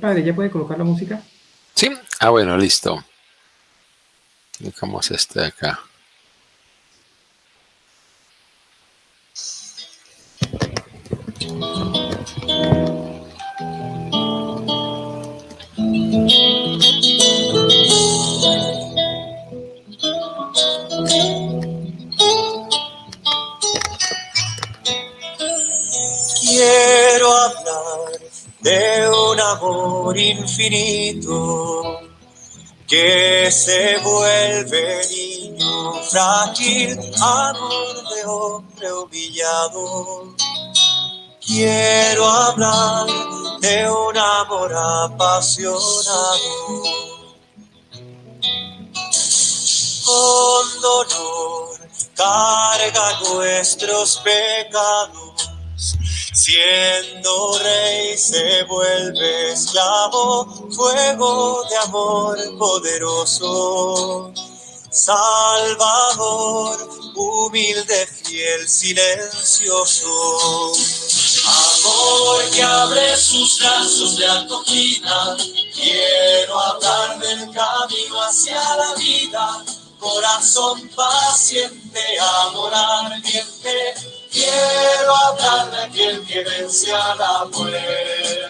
Padre, ¿ya puede colocar la música? ¿Sí? Ah, bueno, listo. Dejamos este de acá. Quiero hablar de un amor infinito que se vuelve niño frágil, amor de hombre humillado. Quiero hablar de un amor apasionado, con dolor carga nuestros pecados. Siendo rey se vuelve esclavo, fuego de amor poderoso. Salvador, humilde, fiel, silencioso. Amor que abre sus brazos de acogida. Quiero hablar del camino hacia la vida. Corazón paciente, amor ardiente. Quiero hablar de aquel que vence a la muerte.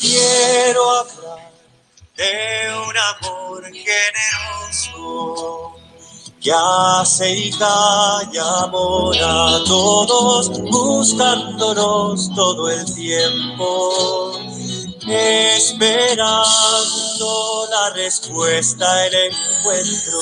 Quiero hablar de un amor generoso que hace y calla amor a todos, buscándonos todo el tiempo, esperando la respuesta, el encuentro.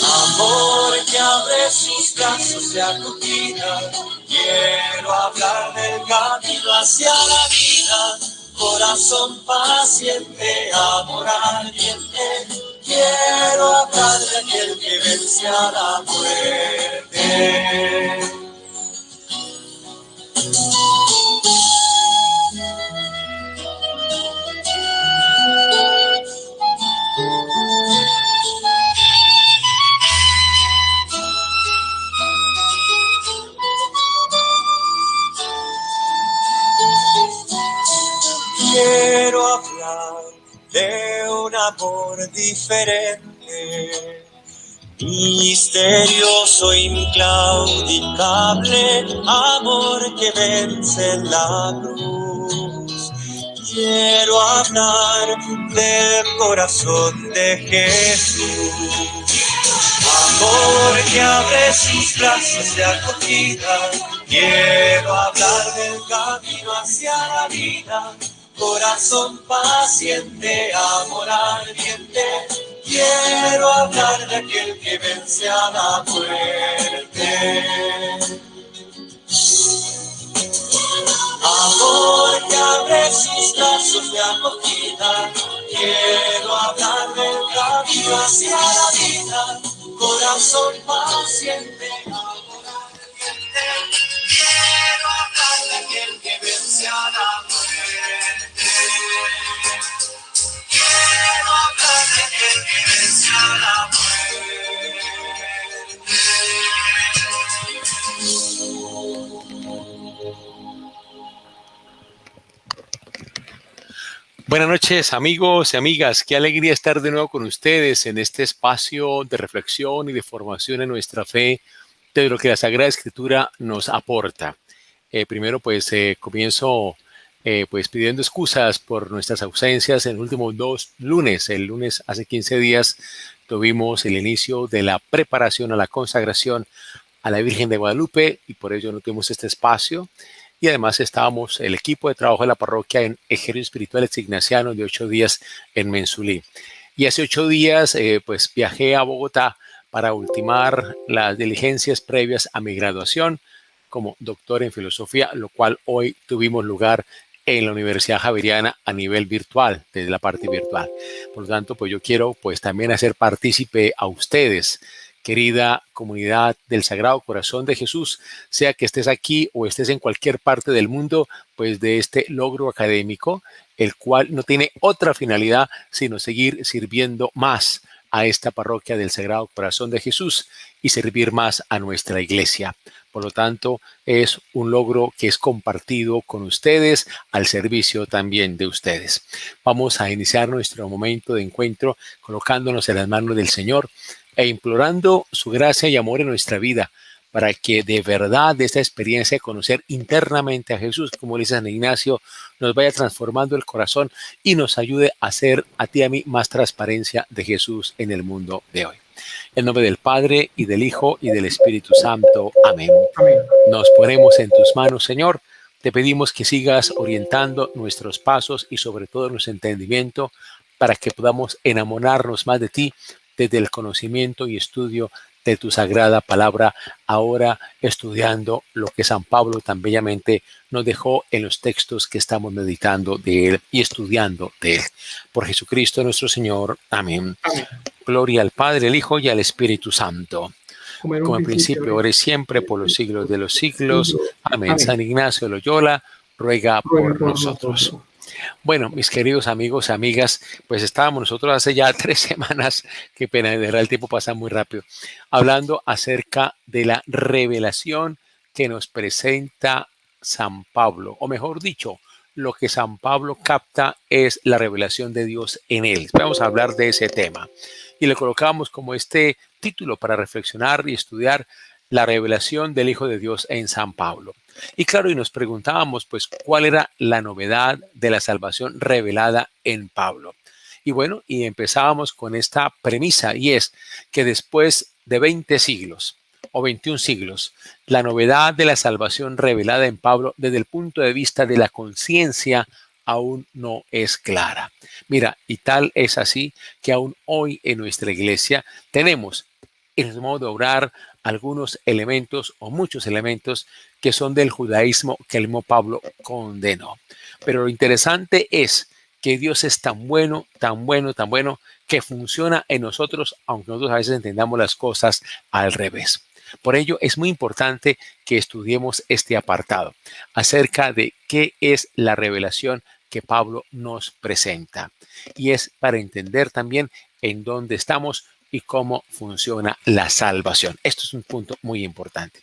Amor que abre sus brazos de acogida. Quiero hablar del camino hacia la vida. Corazón paciente, amor ardiente. Quiero hablar de aquel que vence a la muerte. Quiero hablar de un amor diferente, misterioso, inclaudicable, amor que vence en la cruz. Quiero hablar del corazón de Jesús. Amor que abre sus brazos de acogida. Quiero hablar del camino hacia la vida. Corazón paciente, amor ardiente. Quiero hablar de aquel que vence a la muerte. Amor que abre sus brazos de acogida. Quiero hablar del camino hacia la vida. Corazón paciente, amor ardiente. Quiero hablar de aquel que vence a la muerte. Quiero hablar de aquel que vence a la Buenas noches, amigos y amigas. Qué alegría estar de nuevo con ustedes en este espacio de reflexión y de formación en nuestra fe de lo que la Sagrada Escritura nos aporta. Primero, comienzo pues pidiendo excusas por nuestras ausencias en los últimos 2 lunes. El lunes, hace 15 días, tuvimos el inicio de la preparación a la consagración a la Virgen de Guadalupe y por ello no tuvimos este espacio. Y además estábamos el equipo de trabajo de la parroquia en ejercicio espiritual ignaciano de 8 días en Mensulí. Y hace 8 días pues viajé a Bogotá para ultimar las diligencias previas a mi graduación como doctor en filosofía, lo cual hoy tuvimos lugar en la Universidad Javeriana a nivel virtual, desde la parte virtual. Por lo tanto, pues yo quiero pues también hacer partícipe a ustedes, querida comunidad del Sagrado Corazón de Jesús, sea que estés aquí o estés en cualquier parte del mundo, pues de este logro académico, el cual no tiene otra finalidad sino seguir sirviendo más a esta parroquia del Sagrado Corazón de Jesús y servir más a nuestra iglesia. Por lo tanto, es un logro que es compartido con ustedes, al servicio también de ustedes. Vamos a iniciar nuestro momento de encuentro colocándonos en las manos del Señor e implorando su gracia y amor en nuestra vida, para que de verdad de esta experiencia de conocer internamente a Jesús, como dice San Ignacio, nos vaya transformando el corazón y nos ayude a hacer a ti y a mí más transparencia de Jesús en el mundo de hoy. En nombre del Padre, y del Hijo, y del Espíritu Santo. Amén. Amén. Nos ponemos en tus manos, Señor. Te pedimos que sigas orientando nuestros pasos y sobre todo nuestro entendimiento para que podamos enamorarnos más de ti desde el conocimiento y estudio de tu sagrada palabra, ahora estudiando lo que San Pablo tan bellamente nos dejó en los textos que estamos meditando de él y estudiando de él. Por Jesucristo nuestro Señor. Amén. Amén. Gloria al Padre, al Hijo y al Espíritu Santo, Como en como un en principio, ahora y siempre, por los siglos de los siglos. Amén. San Ignacio de Loyola ruega por nosotros. Bueno, mis queridos amigos, amigas, pues estábamos nosotros hace ya 3 semanas, qué pena, de verdad el tiempo pasa muy rápido, hablando acerca de la revelación que nos presenta San Pablo, o mejor dicho, lo que San Pablo capta es la revelación de Dios en él. Vamos a hablar de ese tema y le colocamos como este título para reflexionar y estudiar la revelación del Hijo de Dios en San Pablo. Y claro, y nos preguntábamos, pues, ¿cuál era la novedad de la salvación revelada en Pablo? Y bueno, y empezábamos con esta premisa, y es que después de 20 siglos o 21 siglos, la novedad de la salvación revelada en Pablo desde el punto de vista de la conciencia aún no es clara. Mira, y tal es así que aún hoy en nuestra iglesia tenemos en el modo de orar algunos elementos o muchos elementos que son del judaísmo que el mismo Pablo condenó. Pero lo interesante es que Dios es tan bueno, tan bueno, tan bueno, que funciona en nosotros, aunque nosotros a veces entendamos las cosas al revés. Por ello es muy importante que estudiemos este apartado acerca de qué es la revelación que Pablo nos presenta. Y es para entender también en dónde estamos y cómo funciona la salvación. Esto es un punto muy importante.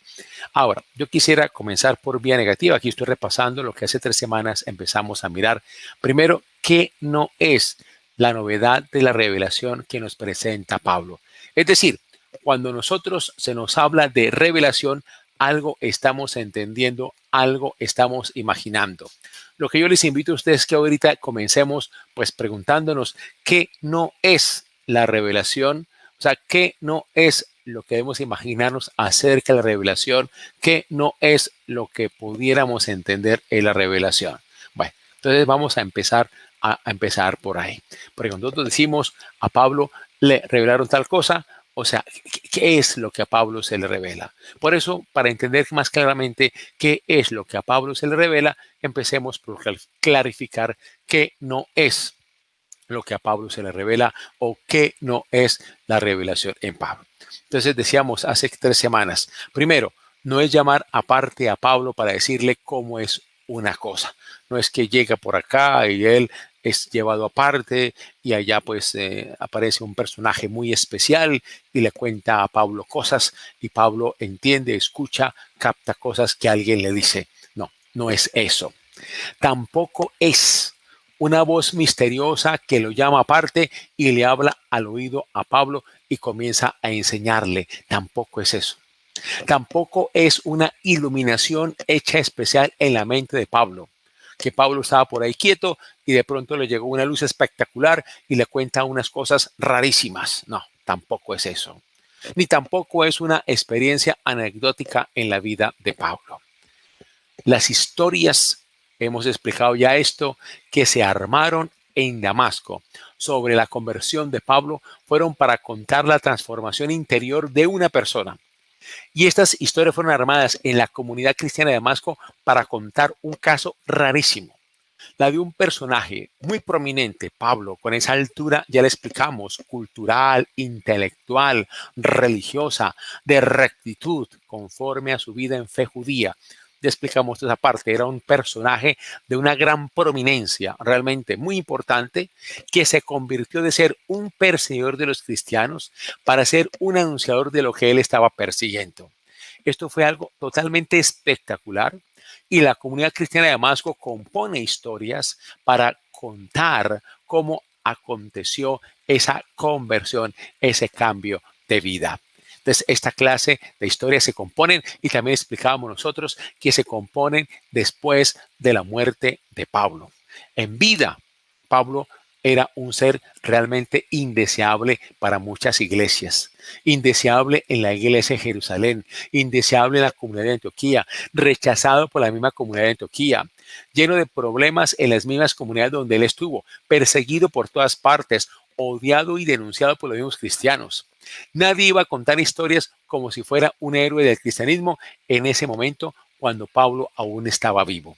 Ahora, yo quisiera comenzar por vía negativa. Aquí estoy repasando lo que hace 3 semanas empezamos a mirar. Primero, ¿qué no es la novedad de la revelación que nos presenta Pablo? Es decir, cuando nosotros se nos habla de revelación, algo estamos entendiendo, algo estamos imaginando. Lo que yo les invito a ustedes es que ahorita comencemos pues preguntándonos qué no es la revelación. O sea, ¿qué no es lo que debemos imaginarnos acerca de la revelación? ¿Qué no es lo que pudiéramos entender en la revelación? Bueno, entonces vamos a empezar por ahí. Porque cuando nosotros decimos a Pablo le revelaron tal cosa, o sea, ¿qué es lo que a Pablo se le revela? Por eso, para entender más claramente qué es lo que a Pablo se le revela, empecemos por clarificar qué no es lo que a Pablo se le revela o qué no es la revelación en Pablo. Entonces decíamos hace 3 semanas, primero, no es llamar aparte a Pablo para decirle cómo es una cosa. No es que llega por acá y él es llevado aparte y allá pues aparece un personaje muy especial y le cuenta a Pablo cosas y Pablo entiende, escucha, capta cosas que alguien le dice. No, no es eso. Tampoco es una voz misteriosa que lo llama aparte y le habla al oído a Pablo y comienza a enseñarle. Tampoco es eso. Tampoco es una iluminación hecha especial en la mente de Pablo, que Pablo estaba por ahí quieto y de pronto le llegó una luz espectacular y le cuenta unas cosas rarísimas. No, tampoco es eso. Ni tampoco es una experiencia anecdótica en la vida de Pablo. Las historias, hemos explicado ya esto, que se armaron en Damasco sobre la conversión de Pablo fueron para contar la transformación interior de una persona. Y estas historias fueron armadas en la comunidad cristiana de Damasco para contar un caso rarísimo. La de un personaje muy prominente, Pablo, con esa altura, ya le explicamos, cultural, intelectual, religiosa, de rectitud, conforme a su vida en fe judía. Ya explicamos esa parte. Era un personaje de una gran prominencia, realmente muy importante, que se convirtió de ser un perseguidor de los cristianos para ser un anunciador de lo que él estaba persiguiendo. Esto fue algo totalmente espectacular y la comunidad cristiana de Damasco compone historias para contar cómo aconteció esa conversión, ese cambio de vida. Entonces, esta clase de historias se componen, y también explicábamos nosotros que se componen después de la muerte de Pablo. En vida, Pablo era un ser realmente indeseable para muchas iglesias, indeseable en la iglesia de Jerusalén, indeseable en la comunidad de Antioquía, rechazado por la misma comunidad de Antioquía, lleno de problemas en las mismas comunidades donde él estuvo, perseguido por todas partes, odiado y denunciado por los mismos cristianos. Nadie iba a contar historias como si fuera un héroe del cristianismo en ese momento cuando Pablo aún estaba vivo.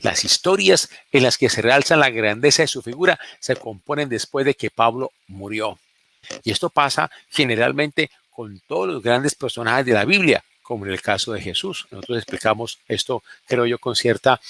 Las historias en las que se realza la grandeza de su figura se componen después de que Pablo murió. Y esto pasa generalmente con todos los grandes personajes de la Biblia, como en el caso de Jesús. Nosotros explicamos esto, creo yo, con cierta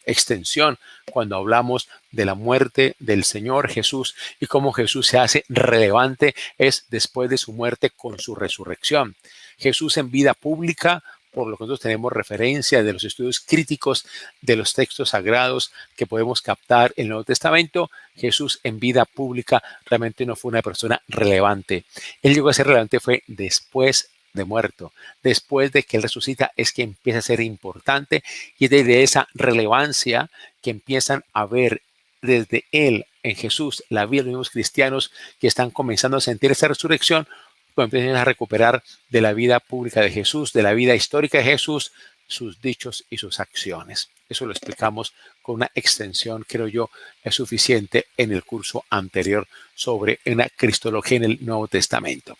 extensión cuando hablamos de la muerte del Señor Jesús y cómo Jesús se hace relevante es después de su muerte con su resurrección. Jesús en vida pública, por lo que nosotros tenemos referencia de los estudios críticos de los textos sagrados que podemos captar en el Nuevo Testamento, Jesús en vida pública realmente no fue una persona relevante. Él llegó a ser relevante fue después de muerto. Después de que él resucita es que empieza a ser importante, y desde esa relevancia que empiezan a ver desde él en Jesús la vida de los mismos cristianos que están comenzando a sentir esa resurrección, cuando empiezan a recuperar de la vida pública de Jesús, de la vida histórica de Jesús, sus dichos y sus acciones. Eso lo explicamos con una extensión, creo yo, es suficiente en el curso anterior sobre una cristología en el Nuevo Testamento.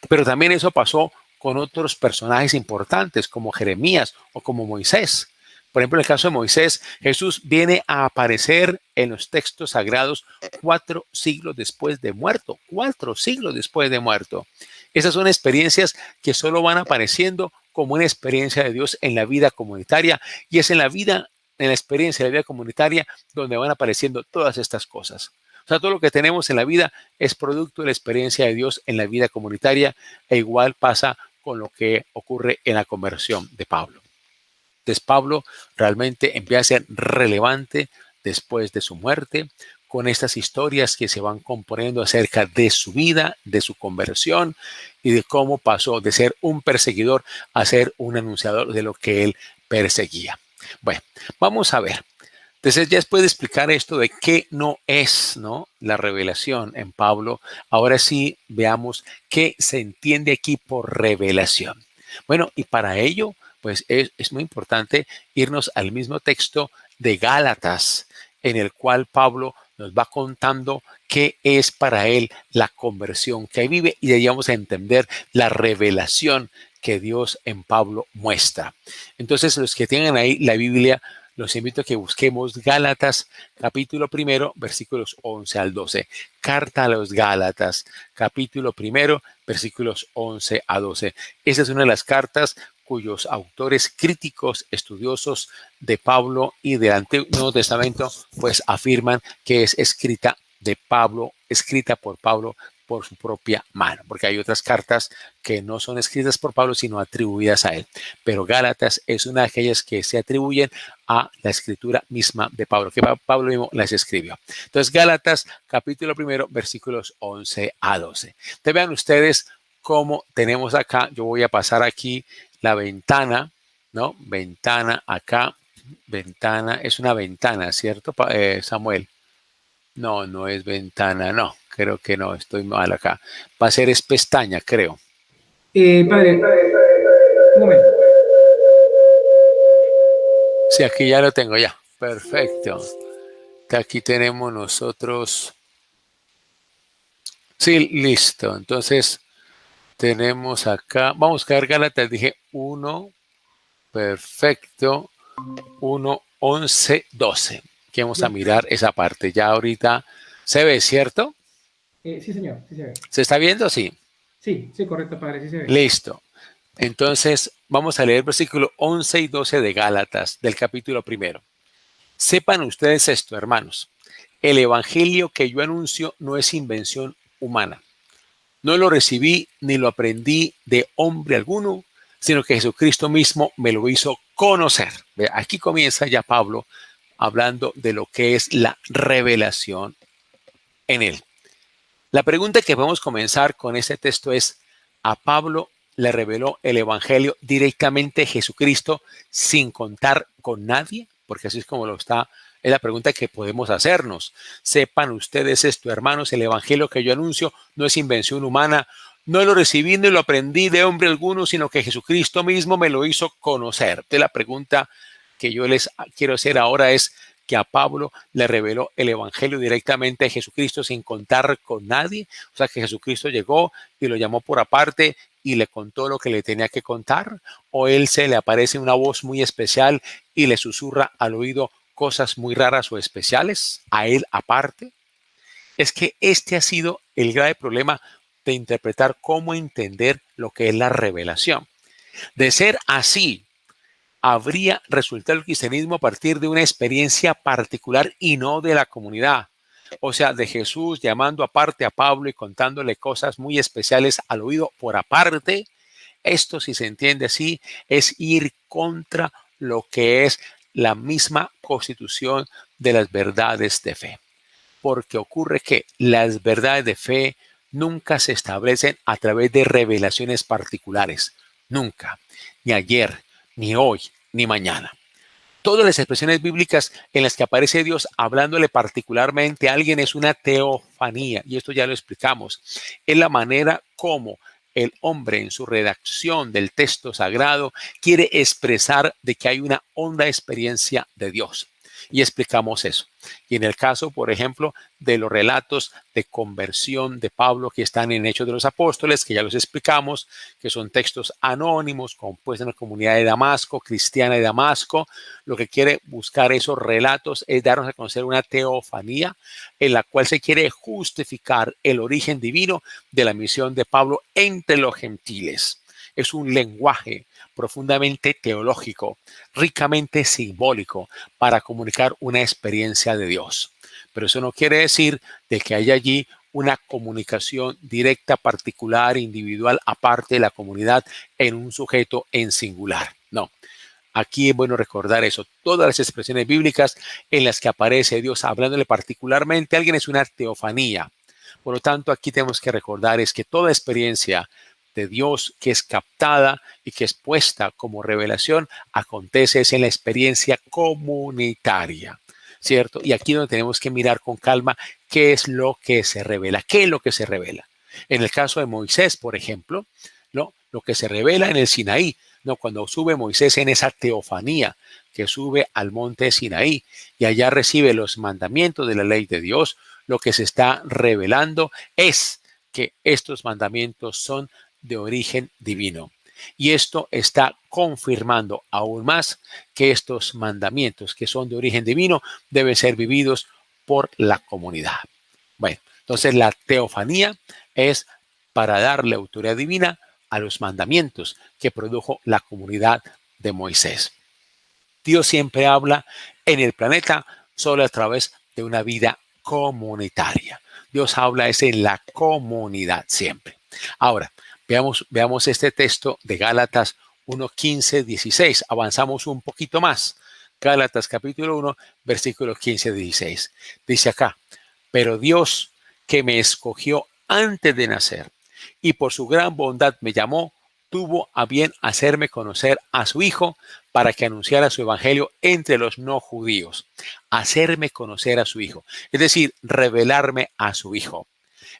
Pero también eso pasó con otros personajes importantes como Jeremías o como Moisés. Por ejemplo, en el caso de Moisés, Jesús viene a aparecer en los textos sagrados 4 siglos después de muerto. 4 siglos después de muerto. Esas son experiencias que solo van apareciendo como una experiencia de Dios en la vida comunitaria, y es en la experiencia de la vida comunitaria donde van apareciendo todas estas cosas. O sea, todo lo que tenemos en la vida es producto de la experiencia de Dios en la vida comunitaria, e igual pasa con lo que ocurre en la conversión de Pablo. Entonces, Pablo realmente empieza a ser relevante después de su muerte, con estas historias que se van componiendo acerca de su vida, de su conversión y de cómo pasó de ser un perseguidor a ser un anunciador de lo que él perseguía. Bueno, vamos a ver. Entonces, ya después de explicar esto de qué no es, ¿no?, la revelación en Pablo, ahora sí veamos qué se entiende aquí por revelación. Bueno, y para ello, pues es muy importante irnos al mismo texto de Gálatas, en el cual Pablo nos va contando qué es para él la conversión que vive, y de ahí vamos a entender la revelación que Dios en Pablo muestra. Entonces, los que tengan ahí la Biblia, los invito a que busquemos Gálatas, capítulo 1, versículos 11 al 12. Carta a los Gálatas, capítulo 1, versículos 11 a 12. Esa es una de las cartas cuyos autores críticos, estudiosos de Pablo y del Antiguo Nuevo Testamento, pues afirman que es escrita de Pablo, escrita por Pablo por su propia mano, porque hay otras cartas que no son escritas por Pablo, sino atribuidas a él. Pero Gálatas es una de aquellas que se atribuyen a la escritura misma de Pablo, que Pablo mismo las escribió. Entonces, Gálatas, capítulo 1, versículos 11 a 12. Te vean ustedes cómo tenemos acá, yo voy a pasar aquí la ventana, ¿no? Ventana acá, ventana, es una ventana, ¿cierto, Samuel? No, no es ventana, no, creo que no, estoy mal acá. Va a ser es pestaña, creo. Padre, un momento. Sí, aquí ya lo tengo ya. Perfecto. Aquí tenemos nosotros. Sí, listo. Entonces, tenemos acá. Vamos a buscar Gálatas. Dije 1. Perfecto. 1, 11, 12. Aquí vamos a mirar esa parte. Ya ahorita se ve, ¿cierto? Sí, señor, sí se ve. ¿Se está viendo? Sí. Sí, sí, correcto, padre, sí se ve. Listo. Entonces, vamos a leer versículo 11 y 12 de Gálatas, del capítulo primero. Sepan ustedes esto, hermanos. El evangelio que yo anuncio no es invención humana. No lo recibí ni lo aprendí de hombre alguno, sino que Jesucristo mismo me lo hizo conocer. Aquí comienza ya Pablo hablando de lo que es la revelación en él. La pregunta que podemos comenzar con este texto es: ¿a Pablo le reveló el evangelio directamente Jesucristo sin contar con nadie? Porque así es como es la pregunta que podemos hacernos. Sepan ustedes esto, hermanos, el evangelio que yo anuncio no es invención humana. No lo recibí ni lo aprendí de hombre alguno, sino que Jesucristo mismo me lo hizo conocer. Entonces, la pregunta que yo les quiero hacer ahora es que a Pablo le reveló el evangelio directamente a Jesucristo sin contar con nadie. O sea, que Jesucristo llegó y lo llamó por aparte y le contó lo que le tenía que contar. O él se le aparece una voz muy especial y le susurra al oído cosas muy raras o especiales a él aparte. Es que este ha sido el grave problema de interpretar cómo entender lo que es la revelación. De ser así, habría resultado el cristianismo a partir de una experiencia particular y no de la comunidad. O sea, de Jesús llamando aparte a Pablo y contándole cosas muy especiales al oído por aparte. Esto, si se entiende así, es ir contra lo que es la misma constitución de las verdades de fe. Porque ocurre que las verdades de fe nunca se establecen a través de revelaciones particulares. Nunca. Ni ayer, ni hoy, ni mañana. Todas las expresiones bíblicas en las que aparece Dios hablándole particularmente a alguien es una teofanía, y esto ya lo explicamos. Es la manera como el hombre en su redacción del texto sagrado quiere expresar de que hay una honda experiencia de Dios. Y explicamos eso. Y en el caso, por ejemplo, de los relatos de conversión de Pablo que están en Hechos de los Apóstoles, que ya los explicamos, que son textos anónimos compuestos en la comunidad de Damasco, cristiana de Damasco, lo que quiere buscar esos relatos es darnos a conocer una teofanía en la cual se quiere justificar el origen divino de la misión de Pablo entre los gentiles. Es un lenguaje profundamente teológico, ricamente simbólico, para comunicar una experiencia de Dios. Pero eso no quiere decir de que haya allí una comunicación directa, particular, individual, aparte de la comunidad en un sujeto en singular. No. Aquí es bueno recordar eso. Todas las expresiones bíblicas en las que aparece Dios hablándole particularmente a alguien es una teofanía. Por lo tanto, aquí tenemos que recordar es que toda experiencia de Dios que es captada y que es puesta como revelación acontece es en la experiencia comunitaria, ¿cierto? Y aquí es donde tenemos que mirar con calma qué es lo que se revela, qué es lo que se revela. En el caso de Moisés, por ejemplo, ¿no? Lo que se revela en el Sinaí, ¿no? Cuando sube Moisés en esa teofanía que sube al monte Sinaí y allá recibe los mandamientos de la ley de Dios, lo que se está revelando es que estos mandamientos son de origen divino. Y esto está confirmando aún más que estos mandamientos que son de origen divino deben ser vividos por la comunidad. Bueno, entonces la teofanía es para darle autoridad divina a los mandamientos que produjo la comunidad de Moisés. Dios siempre habla en el planeta solo a través de una vida comunitaria. Dios habla es en la comunidad siempre. Ahora, veamos este texto de Gálatas 1, 15, 16. Avanzamos un poquito más. Gálatas capítulo 1, versículos 15, 16. Dice acá: pero Dios, que me escogió antes de nacer y por su gran bondad me llamó, tuvo a bien hacerme conocer a su Hijo para que anunciara su evangelio entre los no judíos. Hacerme conocer a su Hijo, es decir, revelarme a su Hijo.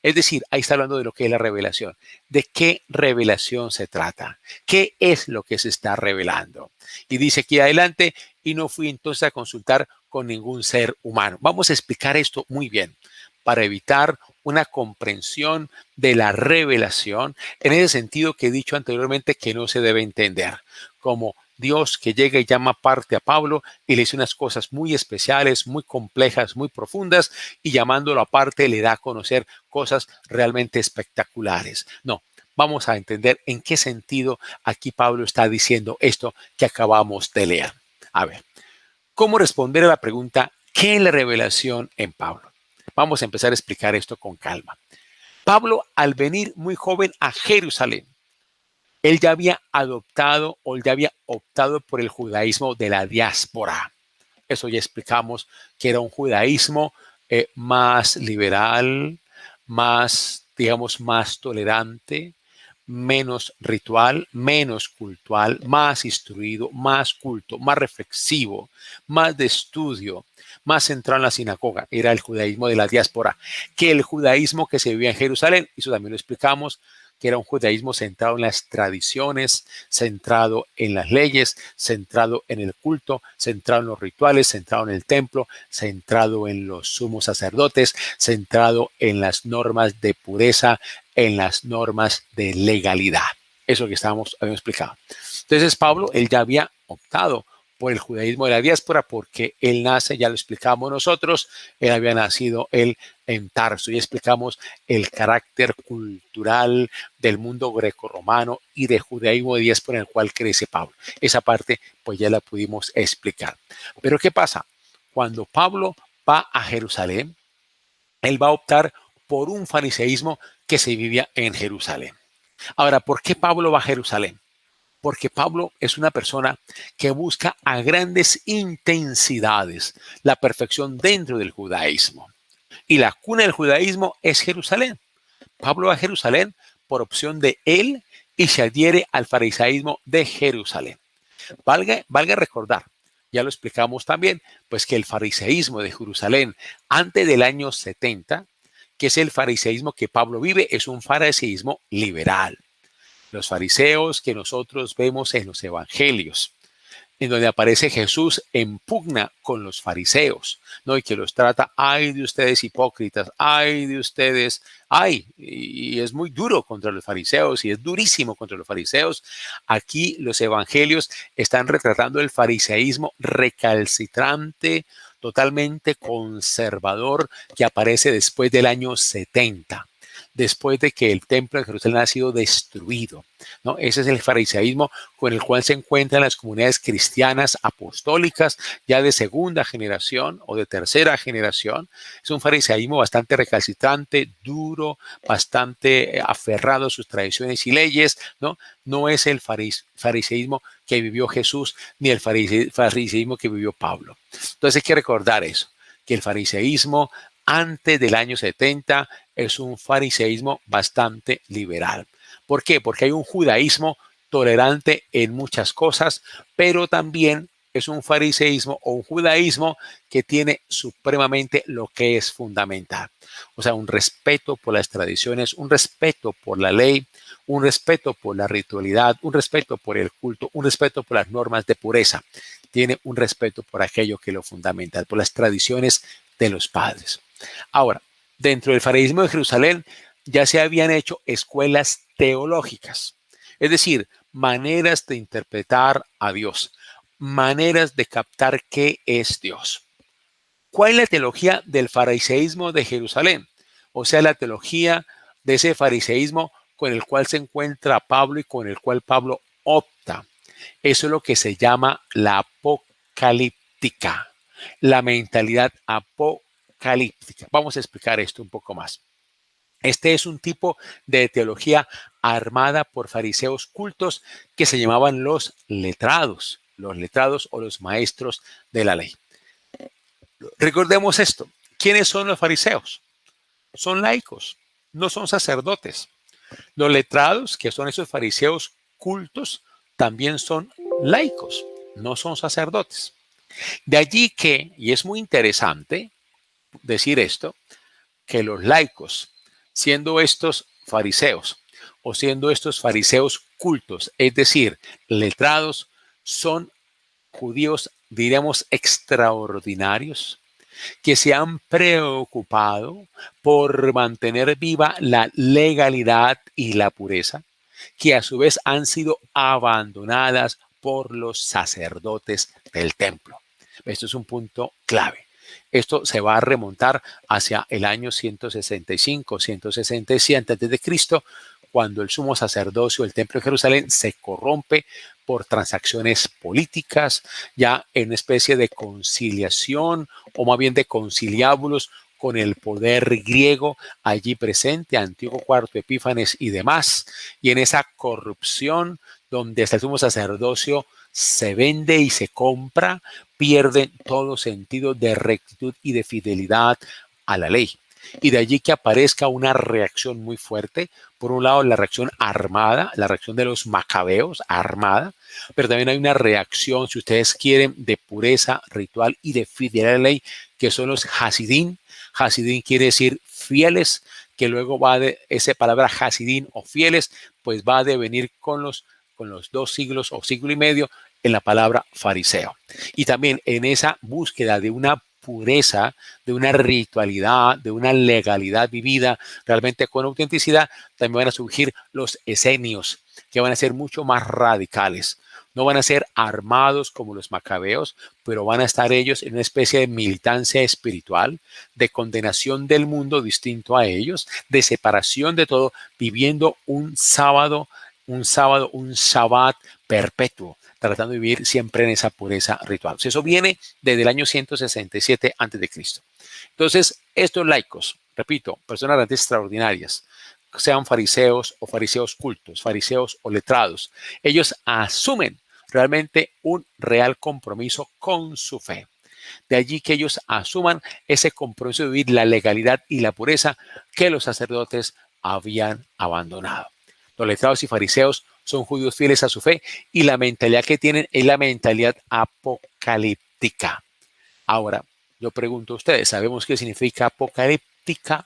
Es decir, ahí está hablando de lo que es la revelación. ¿De qué revelación se trata? ¿Qué es lo que se está revelando? Y dice aquí adelante: y no fui entonces a consultar con ningún ser humano. Vamos a explicar esto muy bien para evitar una comprensión de la revelación en ese sentido que he dicho anteriormente que no se debe entender, como Dios que llega y llama aparte a Pablo y le dice unas cosas muy especiales, muy complejas, muy profundas, y llamándolo aparte le da a conocer cosas realmente espectaculares. No, vamos a entender en qué sentido aquí Pablo está diciendo esto que acabamos de leer. A ver, ¿cómo responder a la pregunta ¿qué es la revelación en Pablo? Vamos a empezar a explicar esto con calma. Pablo, al venir muy joven a Jerusalén, él ya había adoptado o ya había optado por el judaísmo de la diáspora. Eso ya explicamos que era un judaísmo más liberal, más, digamos, más tolerante, menos ritual, menos cultural, más instruido, más culto, más reflexivo, más de estudio, más centrado en la sinagoga. Era el judaísmo de la diáspora, que el judaísmo que se vivía en Jerusalén. Eso también lo explicamos, que era un judaísmo centrado en las tradiciones, centrado en las leyes, centrado en el culto, centrado en los rituales, centrado en el templo, centrado en los sumos sacerdotes, centrado en las normas de pureza, en las normas de legalidad. Eso que habíamos explicado. Entonces Pablo, él ya había optado por el judaísmo de la diáspora porque él nace, ya lo explicamos nosotros, él había nacido él en Tarso y explicamos el carácter cultural del mundo grecorromano y de judaísmo de diáspora en el cual crece Pablo. Esa parte pues ya la pudimos explicar. Pero ¿qué pasa? Cuando Pablo va a Jerusalén, él va a optar por un fariseísmo que se vivía en Jerusalén. Ahora, ¿por qué Pablo va a Jerusalén? Porque Pablo es una persona que busca a grandes intensidades la perfección dentro del judaísmo. Y la cuna del judaísmo es Jerusalén. Pablo va a Jerusalén por opción de él y se adhiere al fariseísmo de Jerusalén. Valga recordar, ya lo explicamos también, pues que el fariseísmo de Jerusalén antes del año 70, que es el fariseísmo que Pablo vive, es un fariseísmo liberal. Los fariseos que nosotros vemos en los evangelios, en donde aparece Jesús en pugna con los fariseos, ¿no? Y que los trata, ay de ustedes hipócritas, ay de ustedes, ay, y es muy duro contra los fariseos y es durísimo contra los fariseos. Aquí los evangelios están retratando el fariseísmo recalcitrante, totalmente conservador, que aparece después del año 70. Después de que el templo de Jerusalén ha sido destruido, ¿no? Ese es el fariseísmo con el cual se encuentran las comunidades cristianas apostólicas ya de segunda generación o de tercera generación. Es un fariseísmo bastante recalcitrante, duro, bastante aferrado a sus tradiciones y leyes, ¿no? No es el fariseísmo que vivió Jesús ni el fariseísmo que vivió Pablo. Entonces hay que recordar eso, que el fariseísmo antes del año 70 es un fariseísmo bastante liberal. ¿Por qué? Porque hay un judaísmo tolerante en muchas cosas, pero también es un fariseísmo o un judaísmo que tiene supremamente lo que es fundamental. O sea, un respeto por las tradiciones, un respeto por la ley, un respeto por la ritualidad, un respeto por el culto, un respeto por las normas de pureza. Tiene un respeto por aquello que es lo fundamental, por las tradiciones de los padres. Ahora, dentro del fariseísmo de Jerusalén ya se habían hecho escuelas teológicas, es decir, maneras de interpretar a Dios, maneras de captar qué es Dios. ¿Cuál es la teología del fariseísmo de Jerusalén? O sea, la teología de ese fariseísmo con el cual se encuentra Pablo y con el cual Pablo opta. Eso es lo que se llama la apocalíptica, la mentalidad apocalíptica. Vamos a explicar esto un poco más. Este es un tipo de teología armada por fariseos cultos que se llamaban los letrados o los maestros de la ley. Recordemos esto. ¿Quiénes son los fariseos? Son laicos, no son sacerdotes. Los letrados, que son esos fariseos cultos, también son laicos, no son sacerdotes. De allí que, y es muy interesante decir esto, que los laicos, siendo estos fariseos o siendo estos fariseos cultos, es decir, letrados, son judíos, diremos, extraordinarios, que se han preocupado por mantener viva la legalidad y la pureza, que a su vez han sido abandonadas por los sacerdotes del templo. Esto es un punto clave. Esto se va a remontar hacia el año 165, 167 a.C., cuando el sumo sacerdocio del templo de Jerusalén se corrompe por transacciones políticas, ya en una especie de conciliación o más bien de conciliábulos con el poder griego allí presente, Antíoco IV Epífanes y demás, y en esa corrupción donde hasta el sumo sacerdocio se vende y se compra, pierde todo sentido de rectitud y de fidelidad a la ley. Y de allí que aparezca una reacción muy fuerte. Por un lado, la reacción armada, la reacción de los macabeos armada, pero también hay una reacción, si ustedes quieren, de pureza ritual y de fidelidad a la ley, que son los Hasidín. Hasidín quiere decir fieles, que luego va de esa palabra Hasidín o fieles, pues va a devenir con los 2 siglos o siglo y medio en la palabra fariseo. Y también en esa búsqueda de una pureza, de una ritualidad, de una legalidad vivida realmente con autenticidad, también van a surgir los esenios, que van a ser mucho más radicales. No van a ser armados como los macabeos, pero van a estar ellos en una especie de militancia espiritual, de condenación del mundo distinto a ellos, de separación de todo, viviendo un Shabbat perpetuo, tratando de vivir siempre en esa pureza ritual. Eso viene desde el año 167 a.C. Entonces, estos laicos, repito, personas realmente extraordinarias, sean fariseos o fariseos cultos, fariseos o letrados, ellos asumen realmente un real compromiso con su fe. De allí que ellos asuman ese compromiso de vivir la legalidad y la pureza que los sacerdotes habían abandonado. Los letrados y fariseos son judíos fieles a su fe y la mentalidad que tienen es la mentalidad apocalíptica. Ahora, yo pregunto a ustedes, ¿sabemos qué significa apocalíptica?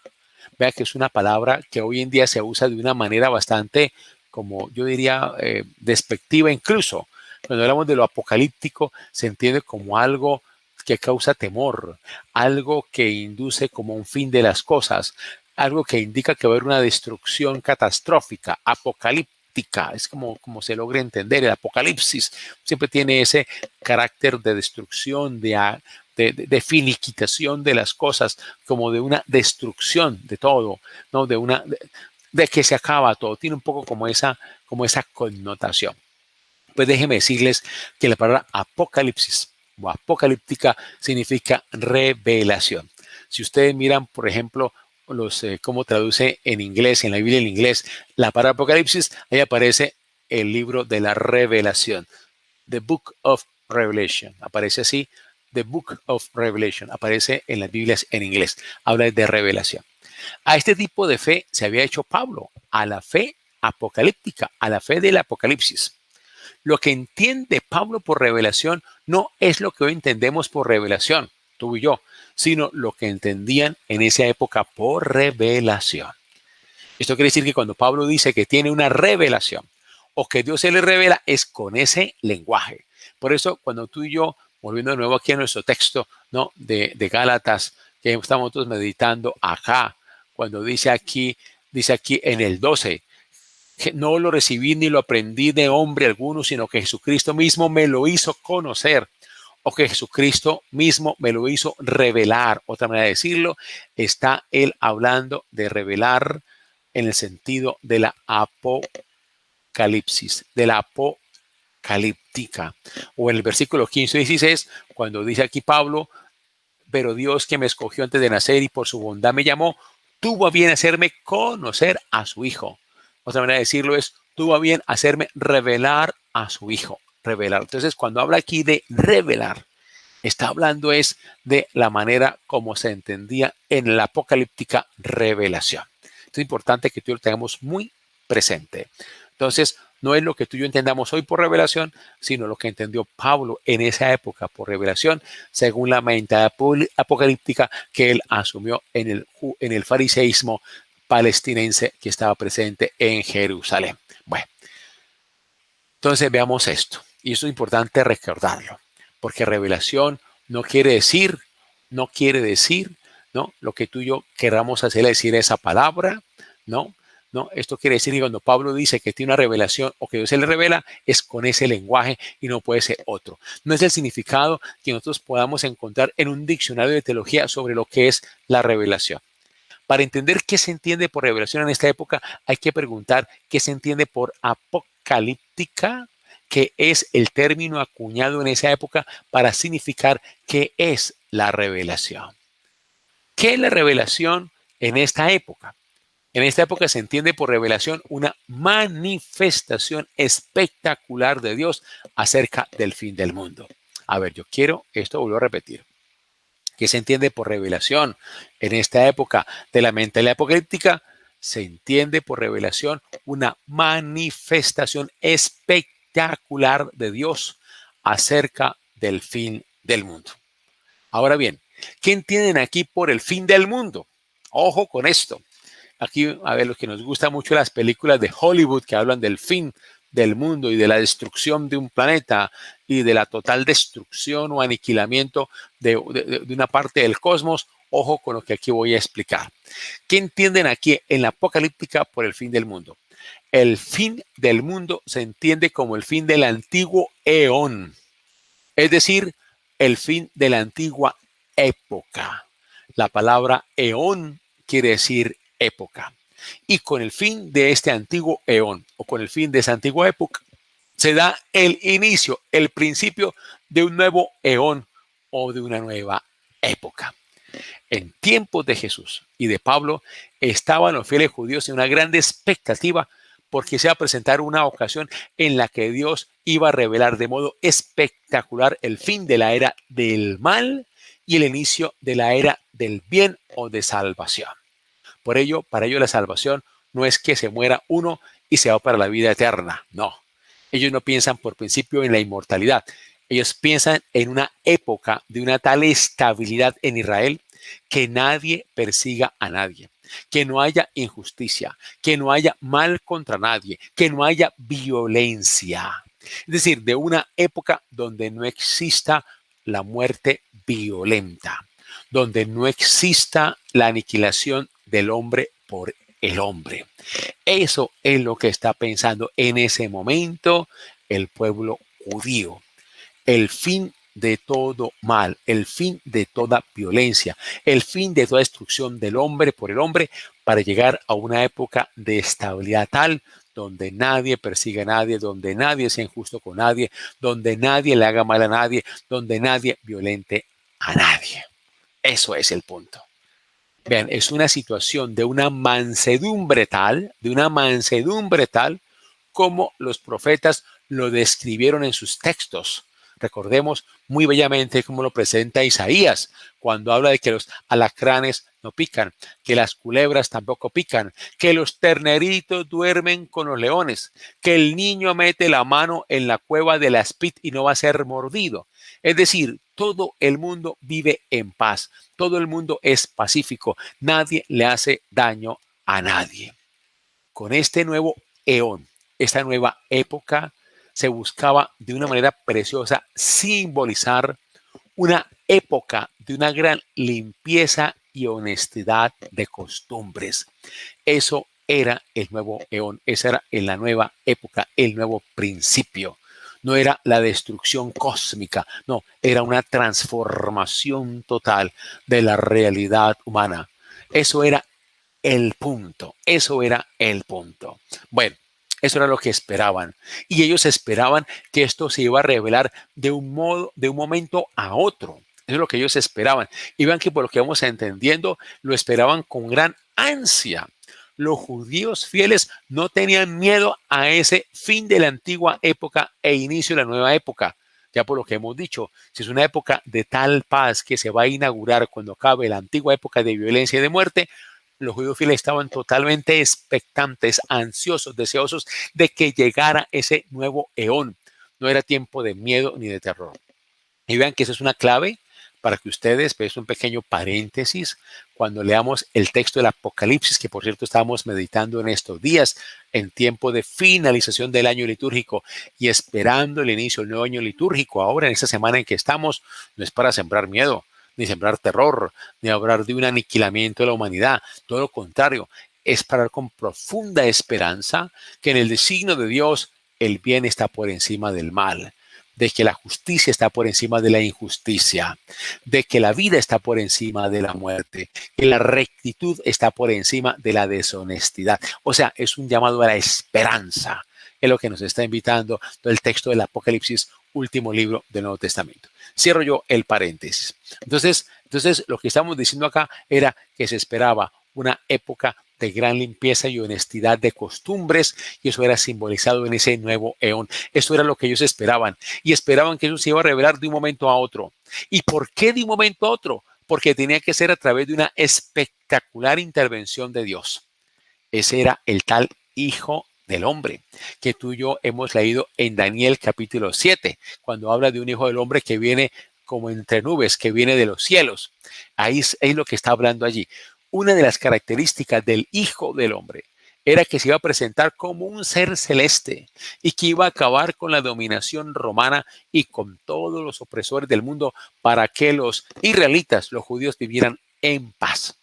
Vea que es una palabra que hoy en día se usa de una manera bastante, como yo diría, despectiva incluso. Cuando hablamos de lo apocalíptico, se entiende como algo que causa temor, algo que induce como un fin de las cosas, algo que indica que va a haber una destrucción catastrófica, apocalíptica. Es como se logra entender. El apocalipsis siempre tiene ese carácter de destrucción, de finiquitación de las cosas, como de una destrucción de todo, ¿no? De que se acaba todo. Tiene un poco como esa connotación. Pues déjenme decirles que la palabra apocalipsis o apocalíptica significa revelación. Si ustedes miran, por ejemplo, cómo traduce en inglés, en la Biblia en inglés, la palabra apocalipsis, ahí aparece el libro de la revelación. The Book of Revelation. Aparece así. The Book of Revelation. Aparece en las Biblias en inglés. Habla de revelación. A este tipo de fe se había hecho Pablo, a la fe apocalíptica, a la fe del apocalipsis. Lo que entiende Pablo por revelación no es lo que hoy entendemos por revelación, tú y yo, sino lo que entendían en esa época por revelación. Esto quiere decir que cuando Pablo dice que tiene una revelación o que Dios se le revela, es con ese lenguaje. Por eso, cuando tú y yo, volviendo de nuevo aquí a nuestro texto, ¿no? de Gálatas, que estamos todos meditando acá, cuando dice aquí en el 12, que no lo recibí ni lo aprendí de hombre alguno, sino que Jesucristo mismo me lo hizo conocer, o que Jesucristo mismo me lo hizo revelar. Otra manera de decirlo, está él hablando de revelar en el sentido de la apocalipsis, de la apocalíptica. O en el versículo 15 y 16, cuando dice aquí Pablo, pero Dios que me escogió antes de nacer y por su bondad me llamó, tuvo a bien hacerme conocer a su Hijo. Otra manera de decirlo es, tuvo a bien hacerme revelar a su Hijo. Revelar. Entonces, cuando habla aquí de revelar, está hablando es de la manera como se entendía en la apocalíptica revelación. Es importante que tú lo tengamos muy presente. Entonces, no es lo que tú y yo entendamos hoy por revelación, sino lo que entendió Pablo en esa época por revelación, según la mentalidad apocalíptica que él asumió en el fariseísmo palestinense que estaba presente en Jerusalén. Bueno, entonces veamos esto. Y eso es importante recordarlo, porque revelación no quiere decir, ¿no? Lo que tú y yo queramos hacer, decir esa palabra, ¿no? Esto quiere decir que cuando Pablo dice que tiene una revelación o que Dios se le revela, es con ese lenguaje y no puede ser otro. No es el significado que nosotros podamos encontrar en un diccionario de teología sobre lo que es la revelación. Para entender qué se entiende por revelación en esta época, hay que preguntar qué se entiende por apocalíptica, que es el término acuñado en esa época para significar qué es la revelación. ¿Qué es la revelación en esta época? En esta época se entiende por revelación una manifestación espectacular de Dios acerca del fin del mundo. A ver, yo quiero esto, vuelvo a repetir. ¿Qué se entiende por revelación en esta época de la mentalidad apocalíptica? Se entiende por revelación una manifestación espectacular de Dios acerca del fin del mundo. Ahora bien, ¿qué entienden aquí por el fin del mundo? Ojo con esto. Aquí, a ver, los que nos gustan mucho las películas de Hollywood que hablan del fin del mundo y de la destrucción de un planeta y de la total destrucción o aniquilamiento de una parte del cosmos, ojo con lo que aquí voy a explicar. ¿Qué entienden aquí en la apocalíptica por el fin del mundo? El fin del mundo se entiende como el fin del antiguo eón, es decir, el fin de la antigua época. La palabra eón quiere decir época. Y con el fin de este antiguo eón o con el fin de esa antigua época, se da el inicio, el principio de un nuevo eón o de una nueva época. En tiempos de Jesús y de Pablo estaban los fieles judíos en una gran expectativa porque se iba a presentar una ocasión en la que Dios iba a revelar de modo espectacular el fin de la era del mal y el inicio de la era del bien o de salvación. Por ello, para ellos la salvación no es que se muera uno y se va para la vida eterna. No. Ellos no piensan por principio en la inmortalidad. Ellos piensan en una época de una tal estabilidad en Israel que nadie persiga a nadie, que no haya injusticia, que no haya mal contra nadie, que no haya violencia. Es decir, de una época donde no exista la muerte violenta, donde no exista la aniquilación del hombre por el hombre. Eso es lo que está pensando en ese momento el pueblo judío. El fin de todo mal, el fin de toda violencia, el fin de toda destrucción del hombre por el hombre para llegar a una época de estabilidad tal donde nadie persiga a nadie, donde nadie sea injusto con nadie, donde nadie le haga mal a nadie, donde nadie violente a nadie. Eso es el punto. Vean, es una situación de una mansedumbre tal, como los profetas lo describieron en sus textos. Recordemos muy bellamente cómo lo presenta Isaías cuando habla de que los alacranes no pican, que las culebras tampoco pican, que los terneritos duermen con los leones, que el niño mete la mano en la cueva de la aspid y no va a ser mordido. Es decir, todo el mundo vive en paz, todo el mundo es pacífico, nadie le hace daño a nadie. Con este nuevo eón, esta nueva época, se buscaba de una manera preciosa simbolizar una época de una gran limpieza y honestidad de costumbres. Eso era el nuevo eón, esa era en la nueva época, el nuevo principio. No era la destrucción cósmica, no, era una transformación total de la realidad humana. Eso era el punto, eso era el punto. Bueno, eso era lo que esperaban. Y ellos esperaban que esto se iba a revelar de un modo, de un momento a otro. Eso es lo que ellos esperaban. Y vean que por lo que vamos entendiendo, lo esperaban con gran ansia. Los judíos fieles no tenían miedo a ese fin de la antigua época e inicio de la nueva época. Ya por lo que hemos dicho, si es una época de tal paz que se va a inaugurar cuando acabe la antigua época de violencia y de muerte, los judíos fieles estaban totalmente expectantes, ansiosos, deseosos de que llegara ese nuevo eón. No era tiempo de miedo ni de terror. Y vean que esa es una clave para que ustedes, pues un pequeño paréntesis, cuando leamos el texto del Apocalipsis, que por cierto estábamos meditando en estos días, en tiempo de finalización del año litúrgico y esperando el inicio del nuevo año litúrgico, ahora en esta semana en que estamos, no es para sembrar miedo, ni sembrar terror, ni hablar de un aniquilamiento de la humanidad. Todo lo contrario, es para hablar con profunda esperanza que en el designio de Dios el bien está por encima del mal. de que la justicia está por encima de la injusticia, de que la vida está por encima de la muerte, que la rectitud está por encima de la deshonestidad. O sea, es un llamado a la esperanza, es lo que nos está invitando el texto del Apocalipsis, último libro del Nuevo Testamento. Cierro yo el paréntesis. Entonces, lo que estamos diciendo acá era que se esperaba una época de gran limpieza y honestidad de costumbres, y eso era simbolizado en ese nuevo eón. Eso era lo que ellos esperaban, y esperaban que eso se iba a revelar de un momento a otro. ¿Y por qué de un momento a otro? Porque tenía que ser a través de una espectacular intervención de Dios. Ese era el tal Hijo del Hombre, que tú y yo hemos leído en Daniel capítulo 7, cuando habla de un Hijo del Hombre que viene como entre nubes, que viene de los cielos. Ahí es lo que está hablando allí. Una de las características del Hijo del Hombre era que se iba a presentar como un ser celeste y que iba a acabar con la dominación romana y con todos los opresores del mundo para que los israelitas, los judíos, vivieran en paz.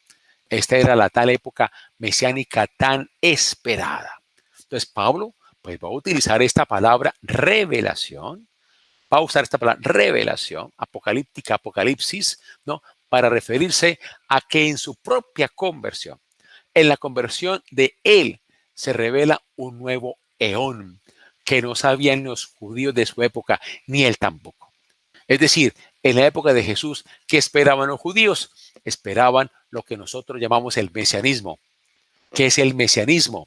Esta era la tal época mesiánica tan esperada. Entonces Pablo pues va a utilizar esta palabra revelación, va a usar esta palabra revelación, apocalíptica, apocalipsis, ¿no? Para referirse a que en su propia conversión, en la conversión de él, se revela un nuevo eón que no sabían los judíos de su época, ni él tampoco. Es decir, en la época de Jesús, ¿qué esperaban los judíos? Esperaban lo que nosotros llamamos el mesianismo. ¿Qué es el mesianismo?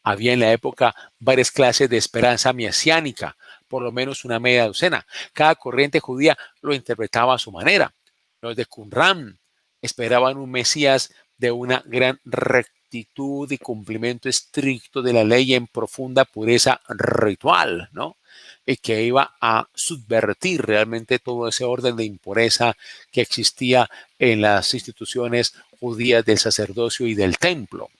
Había en la época varias clases de esperanza mesiánica, por lo menos una media docena. Cada corriente judía lo interpretaba a su manera. Los de Qumran esperaban un Mesías de una gran rectitud y cumplimiento estricto de la ley en profunda pureza ritual, ¿no? Y que iba a subvertir realmente todo ese orden de impureza que existía en las instituciones judías del sacerdocio y del templo.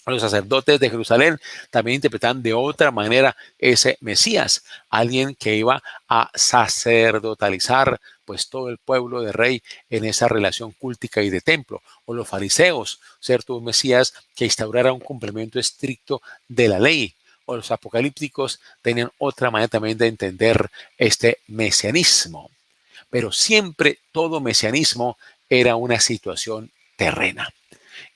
Los sacerdotes de Jerusalén también interpretaban de otra manera ese Mesías, alguien que iba a sacerdotalizar pues todo el pueblo de rey en esa relación cúltica y de templo. O los fariseos, cierto, un Mesías que instaurara un cumplimiento estricto de la ley. O los apocalípticos tenían otra manera también de entender este mesianismo. Pero siempre todo mesianismo era una situación terrena.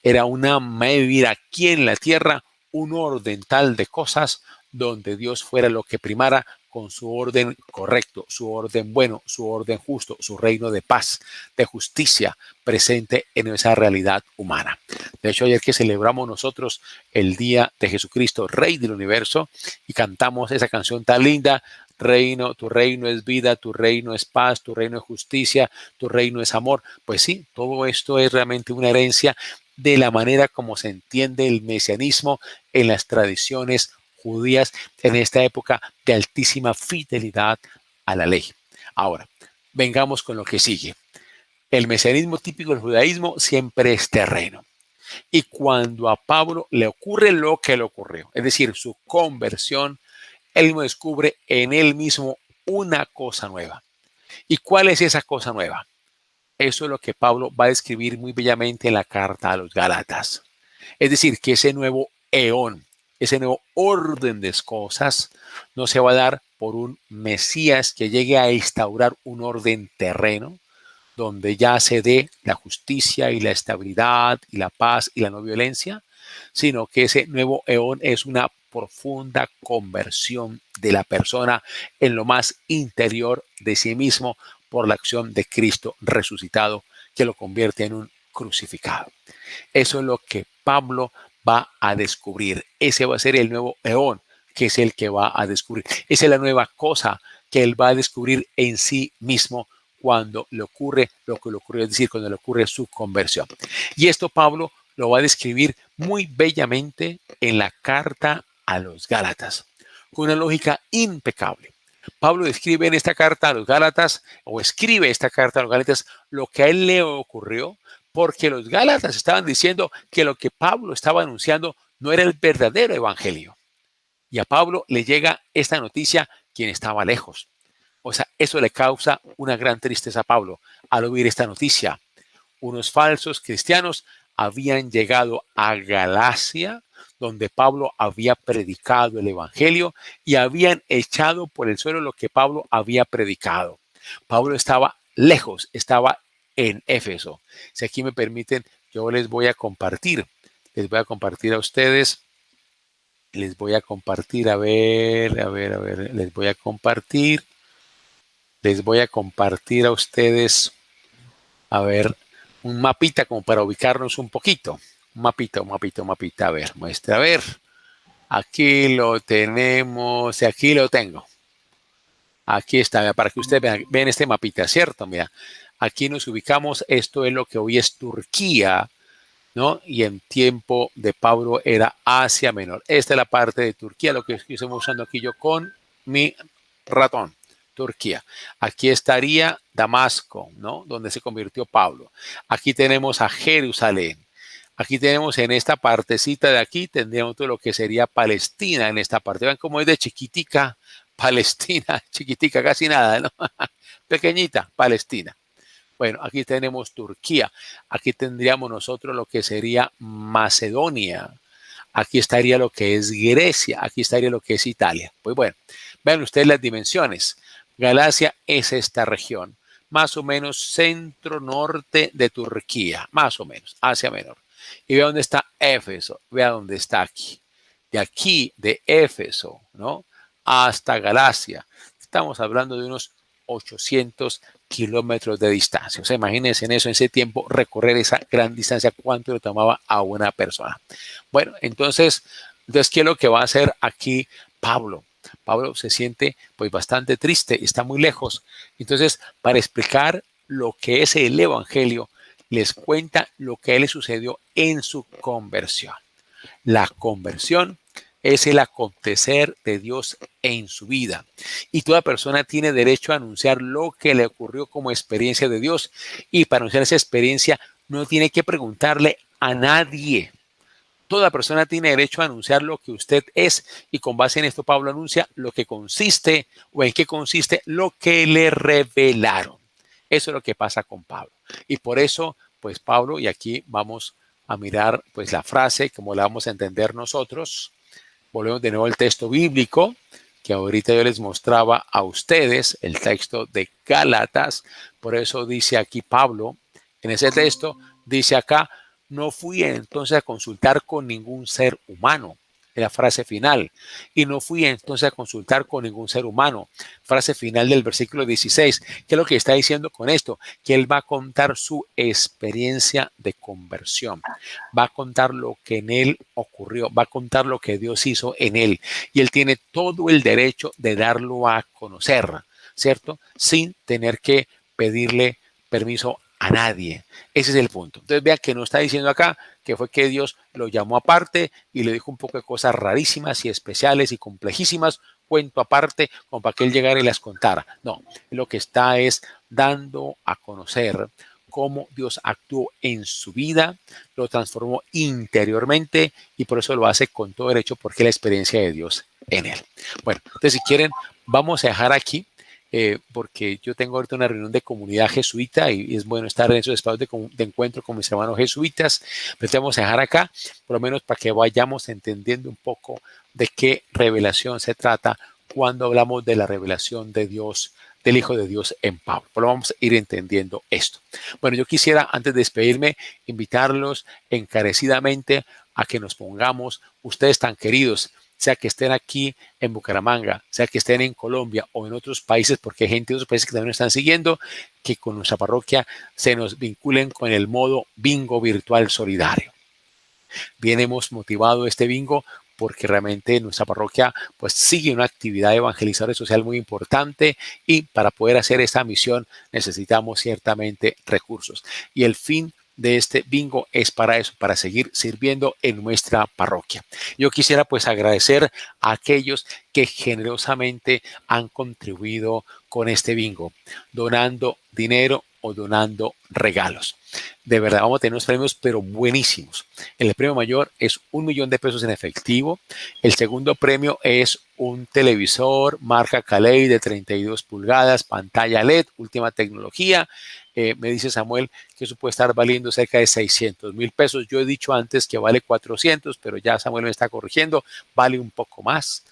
Era una vivir aquí en la tierra un orden tal de cosas donde Dios fuera lo que primara con su orden correcto, su orden bueno, su orden justo, su reino de paz, de justicia presente en esa realidad humana. De hecho, ayer que celebramos nosotros el Día de Jesucristo, Rey del Universo, y cantamos esa canción tan linda, Reino, tu reino es vida, tu reino es paz, tu reino es justicia, tu reino es amor. Pues sí, todo esto es realmente una herencia de la manera como se entiende el mesianismo en las tradiciones judías en esta época de altísima fidelidad a la ley. Ahora, vengamos con lo que sigue. El mesianismo típico del judaísmo siempre es terreno. Y cuando a Pablo le ocurre lo que le ocurrió, es decir, su conversión, él mismo descubre en él mismo una cosa nueva. ¿Y cuál es esa cosa nueva? Eso es lo que Pablo va a describir muy bellamente en la carta a los Gálatas. Es decir, que ese nuevo eón, ese nuevo orden de cosas, no se va a dar por un Mesías que llegue a instaurar un orden terreno, donde ya se dé la justicia y la estabilidad y la paz y la no violencia, sino que ese nuevo eón es una profunda conversión de la persona en lo más interior de sí mismo por la acción de Cristo resucitado, que lo convierte en un crucificado. Eso es lo que Pablo va a descubrir. Ese va a ser el nuevo eón, que es el que va a descubrir. Esa es la nueva cosa que él va a descubrir en sí mismo cuando le ocurre lo que le ocurrió, es decir, cuando le ocurre su conversión. Y esto Pablo lo va a describir muy bellamente en la carta a los Gálatas, con una lógica impecable. Pablo describe en esta carta a los Gálatas, o escribe esta carta a los Gálatas, lo que a él le ocurrió, porque los Gálatas estaban diciendo que lo que Pablo estaba anunciando no era el verdadero evangelio. Y a Pablo le llega esta noticia quien estaba lejos. O sea, eso le causa una gran tristeza a Pablo al oír esta noticia. Unos falsos cristianos habían llegado a Galacia, donde Pablo había predicado el evangelio y habían echado por el suelo lo que Pablo había predicado. Pablo estaba lejos, estaba en Éfeso. Si aquí me permiten, yo les voy a compartir a ustedes. Les voy a compartir, les voy a compartir a ustedes, un mapita como para ubicarnos un poquito. Un mapita, a ver, muestra, a ver. Aquí lo tenemos, aquí lo tengo. Aquí está, para que ustedes vean este mapita, ¿cierto? Mira, aquí nos ubicamos, esto es lo que hoy es Turquía, ¿no? Y en tiempo de Pablo era Asia Menor. Esta es la parte de Turquía, lo que estoy usando aquí yo con mi ratón. Turquía. Aquí estaría Damasco, ¿no? Donde se convirtió Pablo. Aquí tenemos a Jerusalén. Aquí tenemos en esta partecita de aquí, tendríamos todo lo que sería Palestina en esta parte. Vean cómo es de chiquitica Palestina, chiquitica, casi nada, ¿no? Pequeñita, Palestina. Bueno, aquí tenemos Turquía. Aquí tendríamos nosotros lo que sería Macedonia. Aquí estaría lo que es Grecia. Aquí estaría lo que es Italia. Pues bueno, vean ustedes las dimensiones. Galacia es esta región, más o menos centro-norte de Turquía, más o menos, Asia Menor. Y vea dónde está Éfeso, vea dónde está aquí. De aquí, de Éfeso, ¿no? Hasta Galacia. Estamos hablando de unos 800 kilómetros de distancia. O sea, imagínense en eso, en ese tiempo, recorrer esa gran distancia, cuánto le tomaba a una persona. Bueno, entonces, ¿qué es lo que va a hacer aquí Pablo? Pablo se siente pues bastante triste, está muy lejos. Entonces, para explicar lo que es el evangelio, les cuenta lo que a él le sucedió en su conversión. La conversión es el acontecer de Dios en su vida. Y toda persona tiene derecho a anunciar lo que le ocurrió como experiencia de Dios. Y para anunciar esa experiencia no tiene que preguntarle a nadie. Toda persona tiene derecho a anunciar lo que usted es, y con base en esto Pablo anuncia lo que consiste o en qué consiste lo que le revelaron. Eso es lo que pasa con Pablo. Y por eso, pues Pablo, y aquí vamos a mirar pues la frase como la vamos a entender nosotros. Volvemos de nuevo al texto bíblico que ahorita yo les mostraba a ustedes, el texto de Gálatas. Por eso dice aquí Pablo, en ese texto, dice acá, no fui entonces a consultar con ningún ser humano. La frase final. Y no fui entonces a consultar con ningún ser humano. Frase final del versículo 16. ¿Qué es lo que está diciendo con esto? Que él va a contar su experiencia de conversión. Va a contar lo que en él ocurrió. Va a contar lo que Dios hizo en él. Y él tiene todo el derecho de darlo a conocer, ¿cierto? Sin tener que pedirle permiso a nadie. Ese es el punto. Entonces vean que no está diciendo acá que fue que Dios lo llamó aparte y le dijo un poco de cosas rarísimas y especiales y complejísimas, cuento aparte, como para que él llegara y las contara. No, lo que está es dando a conocer cómo Dios actuó en su vida, lo transformó interiormente y por eso lo hace con todo derecho porque es la experiencia de Dios en él. Bueno, entonces si quieren, vamos a dejar aquí. Porque yo tengo ahorita una reunión de comunidad jesuita y es bueno estar en esos espacios de encuentro con mis hermanos jesuitas, pero te vamos a dejar acá, por lo menos para que vayamos entendiendo un poco de qué revelación se trata cuando hablamos de la revelación de Dios, del Hijo de Dios en Pablo. Pero vamos a ir entendiendo esto. Bueno, yo quisiera, antes de despedirme, invitarlos encarecidamente a que nos pongamos, ustedes tan queridos, sea que estén aquí en Bucaramanga, sea que estén en Colombia o en otros países, porque hay gente de otros países que también nos están siguiendo, que con nuestra parroquia se nos vinculen con el modo bingo virtual solidario. Bien, hemos motivado este bingo porque realmente nuestra parroquia pues sigue una actividad evangelizadora social muy importante y para poder hacer esta misión necesitamos ciertamente recursos. Y el fin de este bingo es para eso, para seguir sirviendo en nuestra parroquia. Yo quisiera pues agradecer a aquellos que generosamente han contribuido con este bingo, donando dinero o donando regalos. De verdad, vamos a tener unos premios, pero buenísimos. El premio mayor es $1.000.000 en efectivo. El segundo premio es un televisor marca Calei de 32 pulgadas, pantalla LED, última tecnología. Me dice Samuel que eso puede estar valiendo cerca de $600.000. Yo he dicho antes que vale 400, pero ya Samuel me está corrigiendo, vale un poco más.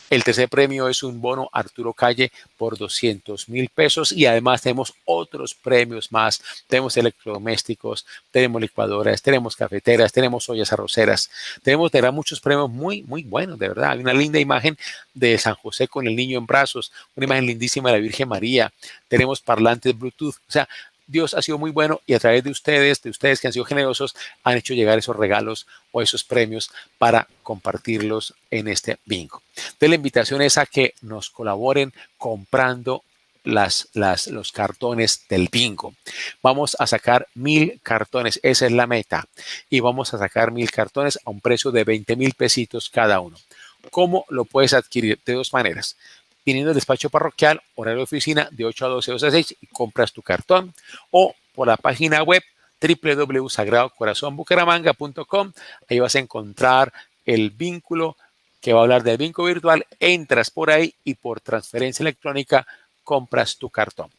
El tercer premio es un bono Arturo Calle por $200.000 y además tenemos otros premios más. Tenemos electrodomésticos, tenemos licuadoras, tenemos cafeteras, tenemos ollas arroceras. Tenemos de verdad muchos premios muy, muy buenos, de verdad. Hay una linda imagen de San José con el niño en brazos, una imagen lindísima de la Virgen María. Tenemos parlantes Bluetooth. O sea, Dios ha sido muy bueno y a través de ustedes que han sido generosos, han hecho llegar esos regalos o esos premios para compartirlos en este bingo. Entonces, la invitación es a que nos colaboren comprando los cartones del bingo. Vamos a sacar 1,000 cartones, esa es la meta. Y vamos a sacar 1,000 cartones a un precio de 20,000 pesitos cada uno. ¿Cómo lo puedes adquirir? De dos maneras. Viniendo al despacho parroquial, horario de oficina de 8 a 12, 2 a 6 y compras tu cartón, o por la página web www.sagradocorazonbucaramanga.com. Ahí vas a encontrar el vínculo que va a hablar del bingo virtual. Entras por ahí y por transferencia electrónica compras tu cartón.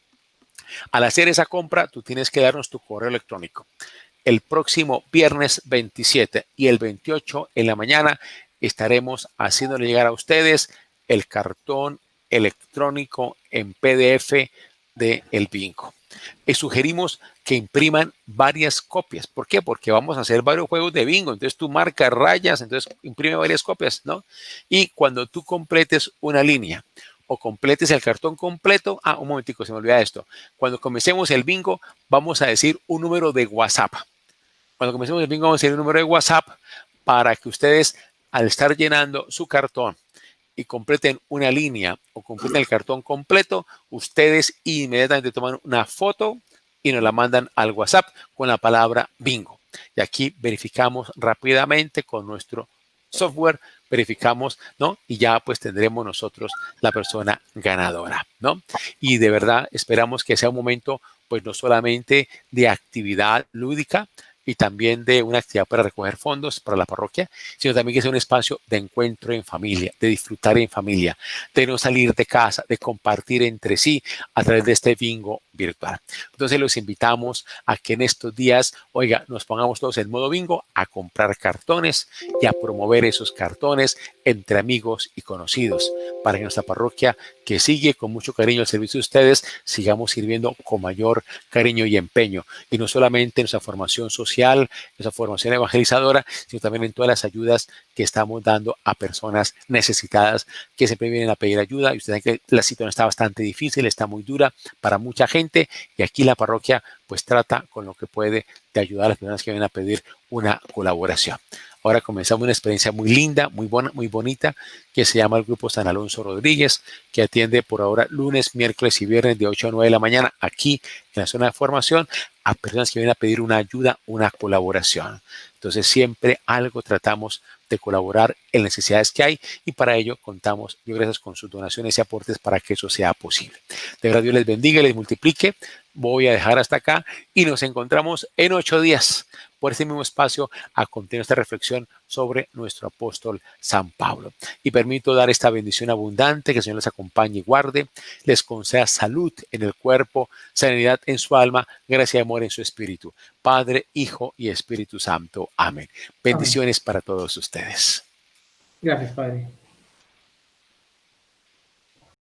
Al hacer esa compra, tú tienes que darnos tu correo electrónico. El próximo viernes 27 y el 28 en la mañana estaremos haciéndole llegar a ustedes el cartón electrónico en PDF del bingo. Sugerimos que impriman varias copias. ¿Por qué? Porque vamos a hacer varios juegos de bingo. Entonces tú marcas rayas, entonces imprime varias copias, ¿no? Y cuando tú completes una línea o completes el cartón completo, un momentico, se me olvida esto. Cuando comencemos el bingo, vamos a decir un número de WhatsApp. Cuando comencemos el bingo, vamos a decir un número de WhatsApp para que ustedes, al estar llenando su cartón y completen una línea o completen el cartón completo, ustedes inmediatamente toman una foto y nos la mandan al WhatsApp con la palabra bingo. Y aquí verificamos rápidamente con nuestro software, verificamos, ¿no? Y ya pues tendremos nosotros la persona ganadora, ¿no? Y de verdad esperamos que sea un momento pues no solamente de actividad lúdica, y también de una actividad para recoger fondos para la parroquia, sino también que sea un espacio de encuentro en familia, de disfrutar en familia, de no salir de casa, de compartir entre sí a través de este bingo virtual. Entonces los invitamos a que en estos días, oiga, nos pongamos todos en modo bingo a comprar cartones y a promover esos cartones entre amigos y conocidos para que nuestra parroquia, que sigue con mucho cariño al servicio de ustedes, sigamos sirviendo con mayor cariño y empeño. Y no solamente en nuestra formación social, nuestra formación evangelizadora, sino también en todas las ayudas que estamos dando a personas necesitadas que siempre vienen a pedir ayuda. Y ustedes saben que la situación está bastante difícil, está muy dura para mucha gente. Y aquí la parroquia pues trata con lo que puede de ayudar a las personas que vienen a pedir una colaboración. Ahora comenzamos una experiencia muy linda, muy buena, muy bonita, que se llama el Grupo San Alonso Rodríguez, que atiende por ahora lunes, miércoles y viernes de 8 a 9 de la mañana aquí en la zona de formación a personas que vienen a pedir una ayuda, una colaboración. Entonces siempre algo tratamos de colaborar en necesidades que hay y para ello contamos, Dios gracias, con sus donaciones y aportes para que eso sea posible. De verdad Dios les bendiga y les multiplique. Voy a dejar hasta acá y nos encontramos en 8 días por este mismo espacio a continuar esta reflexión sobre nuestro apóstol San Pablo. Y permito dar esta bendición abundante, que el Señor les acompañe y guarde, les conceda salud en el cuerpo, sanidad en su alma, gracia y amor en su espíritu. Padre, Hijo y Espíritu Santo. Amén. Bendiciones para todos ustedes. Gracias, Padre.